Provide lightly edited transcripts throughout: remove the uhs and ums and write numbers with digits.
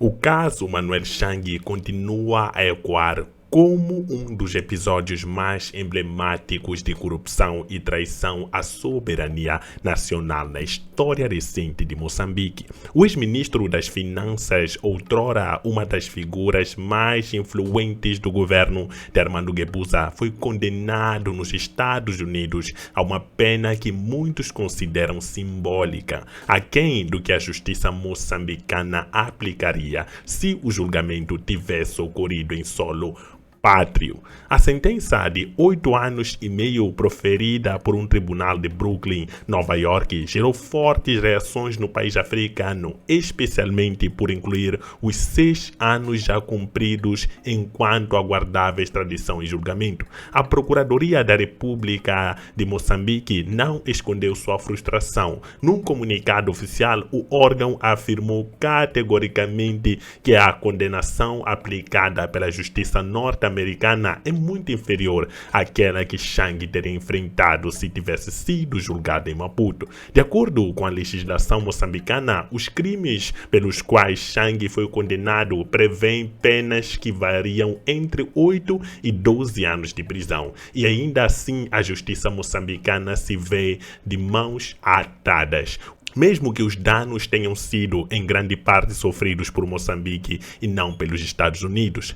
O caso Manuel Chang continua a ecoar como um dos episódios mais emblemáticos de corrupção e traição à soberania nacional na história recente de Moçambique. O ex-ministro das Finanças, outrora uma das figuras mais influentes do governo de Armando Guebuza, foi condenado nos Estados Unidos a uma pena que muitos consideram simbólica, aquém do que a justiça moçambicana aplicaria se o julgamento tivesse ocorrido em solo pátrio. A sentença de 8 anos e meio proferida por um tribunal de Brooklyn, Nova York, gerou fortes reações no país africano, especialmente por incluir os 6 anos já cumpridos enquanto aguardava extradição e julgamento. A Procuradoria da República de Moçambique não escondeu sua frustração. Num comunicado oficial, o órgão afirmou categoricamente que a condenação aplicada pela justiça norte-americana é muito inferior àquela que Chang teria enfrentado se tivesse sido julgado em Maputo. De acordo com a legislação moçambicana, os crimes pelos quais Chang foi condenado prevêem penas que variam entre 8 e 12 anos de prisão. E ainda assim, a justiça moçambicana se vê de mãos atadas. Mesmo que os danos tenham sido em grande parte sofridos por Moçambique e não pelos Estados Unidos.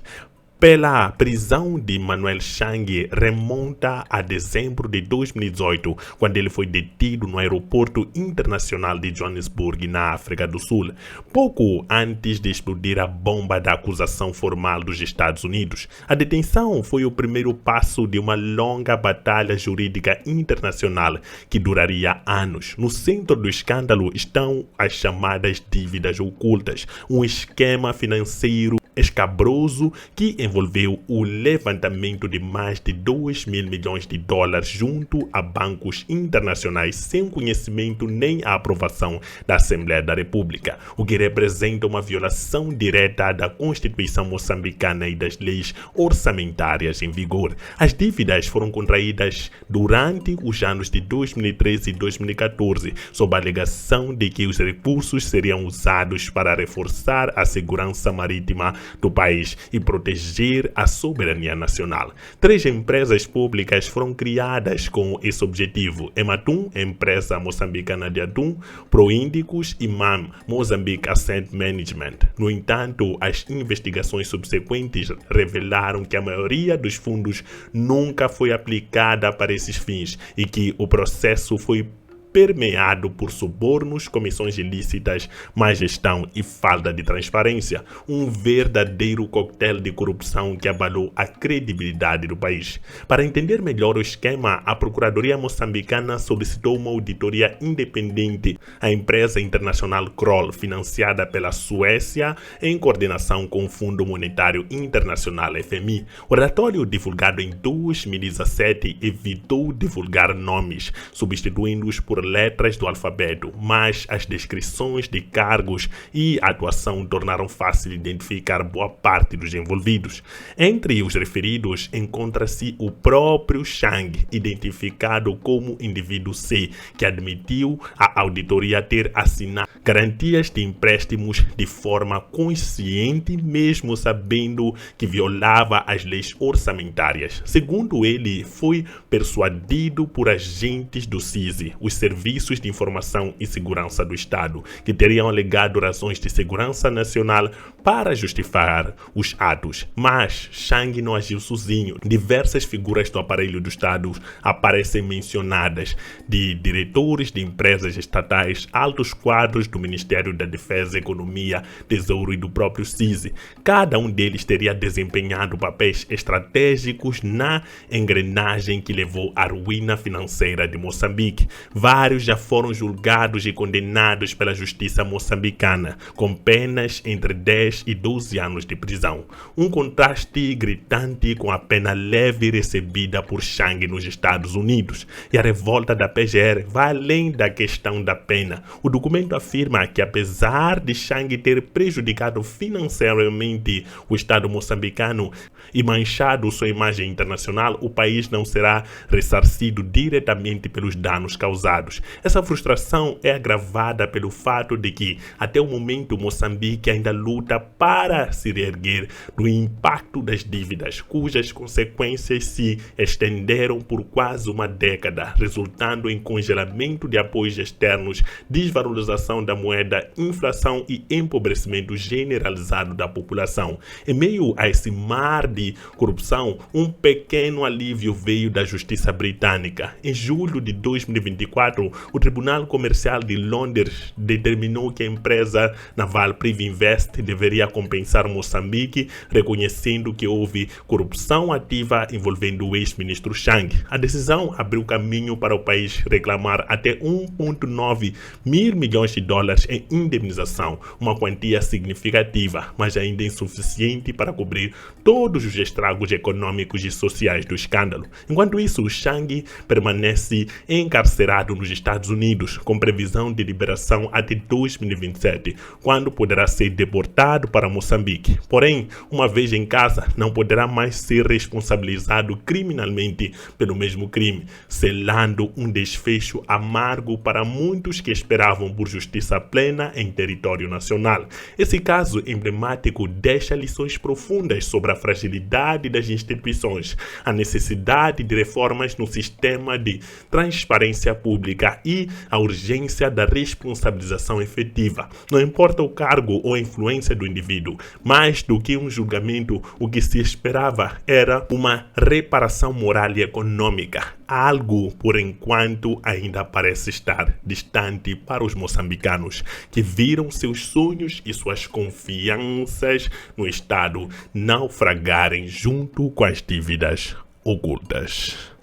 Pela prisão de Manuel Chang remonta a dezembro de 2018, quando ele foi detido no aeroporto internacional de Johannesburg, na África do Sul, pouco antes de explodir a bomba da acusação formal dos Estados Unidos. A detenção foi o primeiro passo de uma longa batalha jurídica internacional que duraria anos. No centro do escândalo estão as chamadas dívidas ocultas, um esquema financeiro escabroso que envolveu o levantamento de mais de 2 mil milhões de dólares junto a bancos internacionais sem conhecimento nem a aprovação da Assembleia da República, o que representa uma violação direta da Constituição moçambicana e das leis orçamentárias em vigor. As dívidas foram contraídas durante os anos de 2013 e 2014, sob a alegação de que os recursos seriam usados para reforçar a segurança marítima do país e proteger a soberania nacional. 3 empresas públicas foram criadas com esse objetivo: Ematum, empresa moçambicana de atum, Proíndicos e MAM, Mozambique Asset Management. No entanto, as investigações subsequentes revelaram que a maioria dos fundos nunca foi aplicada para esses fins e que o processo foi permeado por subornos, comissões ilícitas, má gestão e falta de transparência, um verdadeiro coquetel de corrupção que abalou a credibilidade do país. Para entender melhor o esquema, a Procuradoria moçambicana solicitou uma auditoria independente à empresa internacional Kroll, financiada pela Suécia, em coordenação com o Fundo Monetário Internacional (FMI). O relatório, divulgado em 2017, evitou divulgar nomes, substituindo-os por letras do alfabeto, mas as descrições de cargos e atuação tornaram fácil identificar boa parte dos envolvidos. Entre os referidos encontra-se o próprio Chang, identificado como indivíduo C, que admitiu à auditoria ter assinado garantias de empréstimos de forma consciente, mesmo sabendo que violava as leis orçamentárias. Segundo ele, foi persuadido por agentes do CISI, os Serviços de Informação e Segurança do Estado, que teriam alegado razões de segurança nacional para justificar os atos. Mas Chang não agiu sozinho. Diversas figuras do aparelho do Estado aparecem mencionadas, de diretores de empresas estatais, altos quadros do Ministério da Defesa, Economia, Tesouro e do próprio CISI. Cada um deles teria desempenhado papéis estratégicos na engrenagem que levou à ruína financeira de Moçambique. Vários já foram julgados e condenados pela justiça moçambicana, com penas entre 10 e 12 anos de prisão. Um contraste gritante com a pena leve recebida por Chang nos Estados Unidos. E a revolta da PGR vai além da questão da pena. O documento afirma que, apesar de Chang ter prejudicado financeiramente o Estado moçambicano e manchado sua imagem internacional, o país não será ressarcido diretamente pelos danos causados. moçambicanos. Essa frustração é agravada pelo fato de que, até o momento, Moçambique ainda luta para se reerguer do impacto das dívidas, cujas consequências se estenderam por quase uma década, resultando em congelamento de apoios externos, desvalorização da moeda, inflação e empobrecimento generalizado da população. Em meio a esse mar de corrupção, um pequeno alívio veio da justiça britânica. Em julho de 2024, o Tribunal Comercial de Londres determinou que a empresa naval Privinvest deveria compensar Moçambique, reconhecendo que houve corrupção ativa envolvendo o ex-ministro Chang. A decisão abriu caminho para o país reclamar até 1,9 mil milhões de dólares em indemnização, uma quantia significativa, mas ainda insuficiente para cobrir todos os estragos econômicos e sociais do escândalo. Enquanto isso, Chang permanece encarcerado nos Estados Unidos, com previsão de liberação até 2027, quando poderá ser deportado para Moçambique. Porém, uma vez em casa, não poderá mais ser responsabilizado criminalmente pelo mesmo crime, selando um desfecho amargo para muitos que esperavam por justiça plena em território nacional. Esse caso emblemático deixa lições profundas sobre a fragilidade das instituições, a necessidade de reformas no sistema de transparência pública e a urgência da responsabilização efetiva. Não importa o cargo ou a influência do indivíduo, mais do que um julgamento, o que se esperava era uma reparação moral e econômica, algo por enquanto ainda parece estar distante para os moçambicanos, que viram seus sonhos e suas confianças no Estado naufragarem junto com as dívidas ocultas.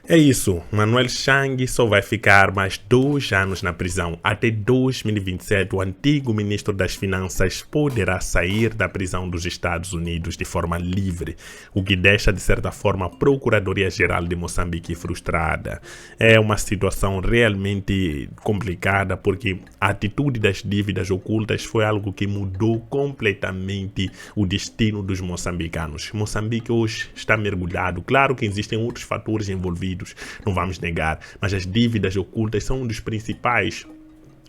É isso, Manuel Chang só vai ficar mais 2 anos na prisão. Até 2027, o antigo ministro das Finanças poderá sair da prisão dos Estados Unidos de forma livre, o que deixa, de certa forma, a Procuradoria-Geral de Moçambique frustrada. É uma situação realmente complicada, porque a atitude das dívidas ocultas foi algo que mudou completamente o destino dos moçambicanos. Moçambique hoje está mergulhado. Claro que existem outros fatores envolvidos, não vamos negar, mas as dívidas ocultas são um dos principais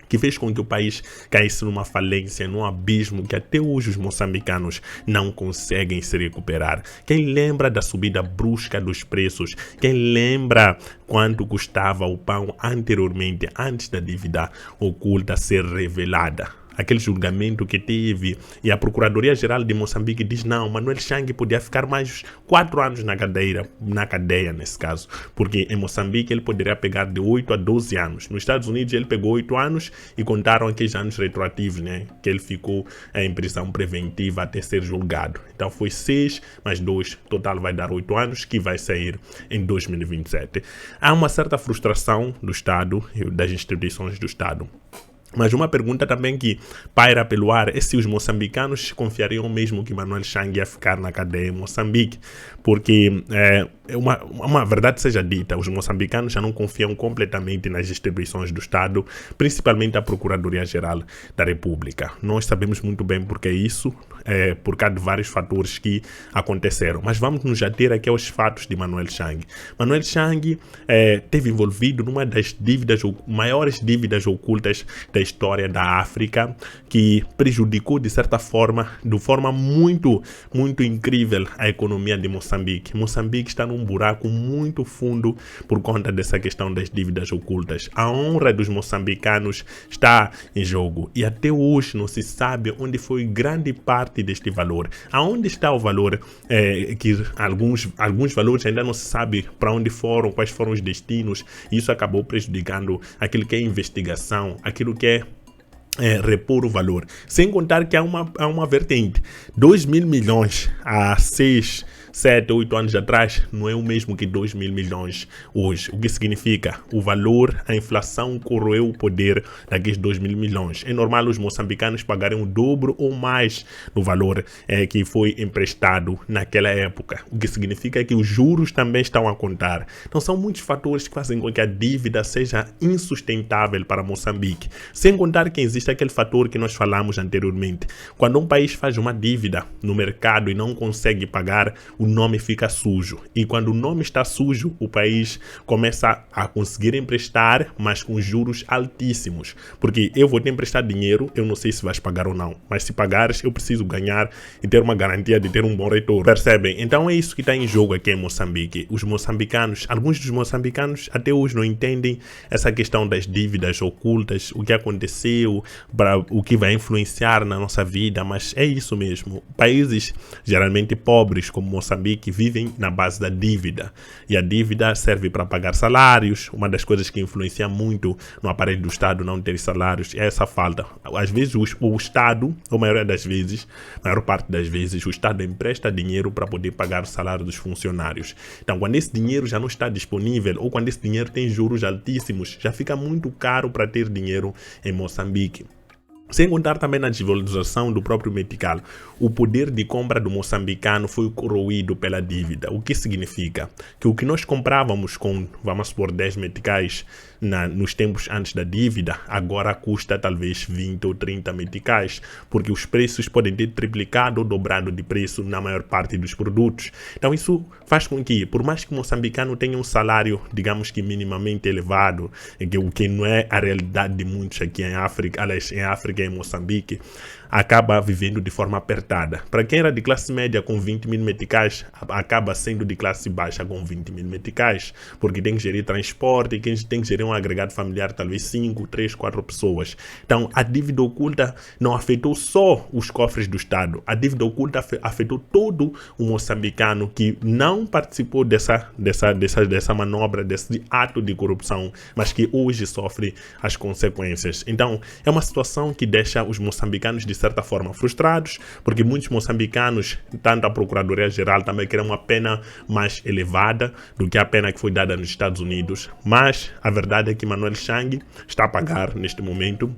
que fez com que o país caísse numa falência, num abismo que até hoje os moçambicanos não conseguem se recuperar. Quem lembra da subida brusca dos preços? Quem lembra quanto custava o pão anteriormente, antes da dívida oculta ser revelada? Aquele julgamento que teve, e a Procuradoria-Geral de Moçambique diz não, Manuel Chang podia ficar mais 4 anos na cadeia nesse caso, porque em Moçambique ele poderia pegar de 8 a 12 anos. Nos Estados Unidos ele pegou 8 anos e contaram aqueles anos retroativos, né, que ele ficou em prisão preventiva até ser julgado. Então foi 6 mais 2, total vai dar 8 anos, que vai sair em 2027. Há uma certa frustração do Estado e das instituições do Estado. Mas uma pergunta também que paira pelo ar é se os moçambicanos confiariam mesmo que Manuel Chang ia ficar na cadeia em Moçambique, porque uma verdade seja dita, os moçambicanos já não confiam completamente nas instituições do Estado, principalmente a Procuradoria-Geral da República. Nós sabemos muito bem porque isso, por causa de vários fatores que aconteceram. Mas vamos nos ater aqui aos fatos de Manuel Chang. Manuel Chang esteve envolvido numa das maiores dívidas ocultas da história da África, que prejudicou de certa forma, de forma muito incrível, a economia de Moçambique. Moçambique está num buraco muito fundo por conta dessa questão das dívidas ocultas. A honra dos moçambicanos está em jogo e até hoje não se sabe onde foi grande parte deste valor. Aonde está o valor, que alguns valores ainda não se sabe para onde foram, quais foram os destinos, e isso acabou prejudicando aquilo que é investigação, aquilo que é repor o valor. Sem contar que há uma vertente. 2 mil milhões há 6, 7, 8 anos atrás não é o mesmo que 2 mil milhões hoje. O que significa? O valor, a inflação corroeu o poder daqueles 2 mil milhões. É normal os moçambicanos pagarem o dobro ou mais do valor que foi emprestado naquela época. O que significa que os juros também estão a contar. Então são muitos fatores que fazem com que a dívida seja insustentável para Moçambique. Sem contar que existe aquele fator que nós falamos anteriormente. Quando um país faz uma dívida no mercado e não consegue pagar, o nome fica sujo. E quando o nome está sujo, o país começa a conseguir emprestar, mas com juros altíssimos. Porque eu vou te emprestar dinheiro, eu não sei se vais pagar ou não, mas se pagares, eu preciso ganhar e ter uma garantia de ter um bom retorno. Percebem? Então é isso que está em jogo aqui em Moçambique. Os moçambicanos, alguns dos moçambicanos até hoje não entendem essa questão das dívidas ocultas, o que aconteceu, o que vai influenciar na nossa vida, mas é isso mesmo. Países geralmente pobres como Moçambique vivem na base da dívida, e a dívida serve para pagar salários. Uma das coisas que influencia muito no aparelho do Estado não ter salários é essa falta. Às vezes o Estado, ou a maior parte das vezes, o Estado empresta dinheiro para poder pagar o salário dos funcionários. Então, quando esse dinheiro já não está disponível, ou quando esse dinheiro tem juros altíssimos, já fica muito caro para ter dinheiro em Moçambique. Sem contar também na desvalorização do próprio metical. O poder de compra do moçambicano foi corroído pela dívida. O que significa? Que o que nós comprávamos com, vamos supor, 10 meticais nos tempos antes da dívida, agora custa talvez 20 ou 30 meticais, porque os preços podem ter triplicado ou dobrado de preço na maior parte dos produtos. Então isso faz com que, por mais que o moçambicano tenha um salário, digamos que minimamente elevado, o que não é a realidade de muitos aqui em África, aliás, em África e em Moçambique, acaba vivendo de forma apertada. Para quem era de classe média com 20 mil meticais, acaba sendo de classe baixa com 20 mil meticais, porque tem que gerir transporte, tem que gerir um agregado familiar, talvez 5, 3, 4 pessoas. Então, a dívida oculta não afetou só os cofres do Estado, a dívida oculta afetou todo o moçambicano que não participou dessa manobra, desse ato de corrupção, mas que hoje sofre as consequências. Então, é uma situação que deixa os moçambicanos de certa forma frustrados, porque muitos moçambicanos, tanto a Procuradoria-Geral, também querem uma pena mais elevada do que a pena que foi dada nos Estados Unidos, mas a verdade é que Manuel Chang está a pagar neste momento.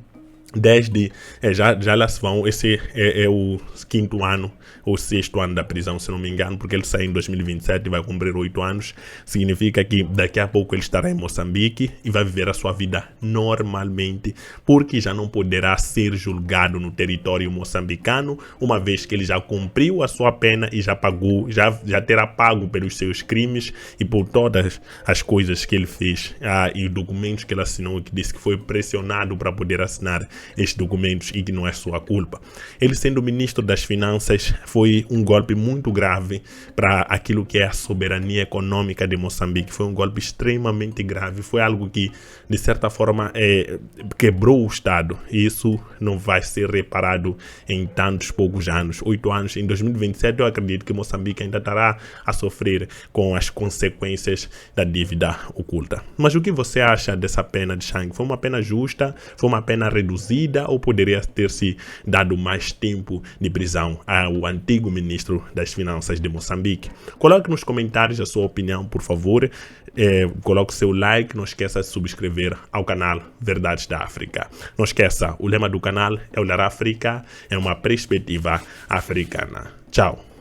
Já lá se vão, esse é o 5º ano ou 6º ano da prisão, se não me engano, porque ele sai em 2027 e vai cumprir 8 anos. Significa que daqui a pouco ele estará em Moçambique e vai viver a sua vida normalmente, porque já não poderá ser julgado no território moçambicano, uma vez que ele já cumpriu a sua pena e já pagou, já terá pago pelos seus crimes e por todas as coisas que ele fez, e documentos que ele assinou, que disse que foi pressionado para poder assinar estes documentos e que não é sua culpa. Ele, sendo ministro das Finanças, foi um golpe muito grave para aquilo que é a soberania econômica de Moçambique. Foi um golpe extremamente grave. Foi algo que, de certa forma, quebrou o Estado. E isso não vai ser reparado em tantos poucos anos. 8 anos. Em 2027, eu acredito que Moçambique ainda estará a sofrer com as consequências da dívida oculta. Mas o que você acha dessa pena de Chang? Foi uma pena justa? Foi uma pena reduzida? Ou poderia ter se dado mais tempo de prisão ao antigo ministro das Finanças de Moçambique? Coloque nos comentários a sua opinião, por favor. Coloque seu like. Não esqueça de subscrever ao canal Verdades da África. Não esqueça, o lema do canal é Olhar África, é uma perspectiva africana. Tchau.